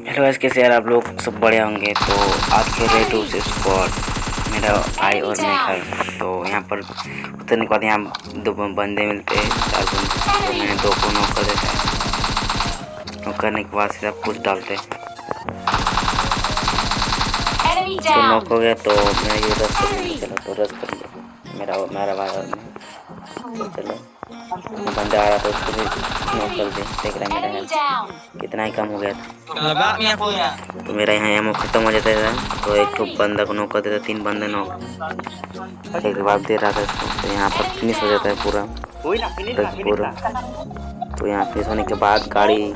Hello guys, कैसे यार आप लोग सब बड़े होंगे। तो आज खेल रहे टू से स्क्वाड, मेरा भाई और मैं घर। तो यहाँ पर उतरने के बाद यहाँ दो बंदे मिलते हैं, 4 बंदे। तो मैंने 2 को नॉक कर देता है। नॉक करने के बाद सीधा पुश डालते हैं। तो नॉक हो गया तो मैं ये रश कर लूँगा। चलो तो रश कर लो, मेरा भाई और मैं। तो चलो बंदा आ रहा था, उसको भी नॉक कर दे। देख रहा है मेरा हेल्थ कितना ही कम हो गया था। तो मेरा यहाँ एमो खत्म हो जाता था, तो एक तो बंदा को नॉक कर देता, 3 बंदे नॉक एक जवाब दे रहा था इसको। तो यहाँ पर फिनिश हो जाता है पूरा। तो यहाँ फिनिश होने के बाद गाड़ी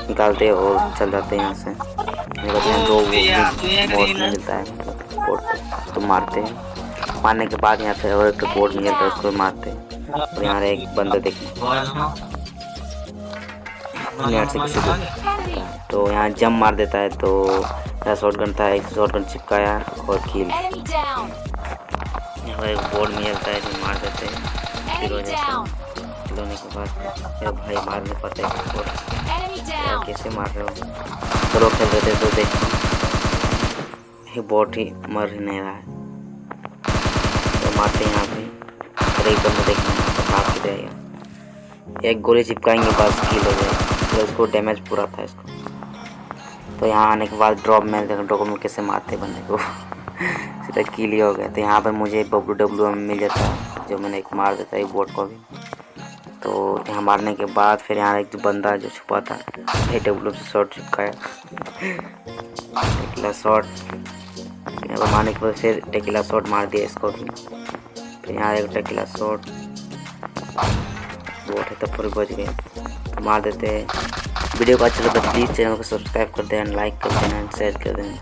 निकालते और चल जाते हैं यहाँ से। यहाँ 2 बोट मिलता है, मतलब बोट तो मारते हैं। मारने के बाद यहाँ फिर और एक बोट मिलता है, उसको मारते हैं। और यहाँ एक बंदा देखिए नेट से किसी को, तो यहाँ जम मार देता है। तो यहाँ शॉटगन था, एक शॉटगन चिपकाया और किल। यहाँ एक बोर्ड मिलता है जो मार देते हैं, किल हो जाता है। किल होने के बाद मेरा भाई मार नहीं पाता है। कैसे मार रहे हो, चलो खेल रहे थे तो देखो ये बोट ही मर ही नहीं रहा है। तो मारते हैं यहाँ पे, और एक बंदा देखना भाग के जाएगा, एक गोली चिपकाएंगे बस किल हो जाएगा। तो इसको डैमेज पूरा था इसको। तो यहाँ आने के बाद ड्रॉप में देखो, ड्रॉप में कैसे मारते बंदे को सीधा किल ही हो गया। तो यहाँ पर मुझे WW मिल जाता है, जो मैंने एक मार देता है एक बोट को भी। तो यहाँ मारने के बाद फिर यहाँ एक जो बंदा जो छुपा था, AW से शॉट चिपकाया टेकिला शॉट। यहाँ पर मारने के बाद फिर टेकिला शॉट मार दिया इसको भी। फिर यहाँ एक टेकिला शॉट बोट है, तब पूरे बच गए। तो मार देते हैं। वीडियो को अच्छा लगा तो प्लीज़ चैनल को सब्सक्राइब कर देना, लाइक कर देना, शेयर कर देना।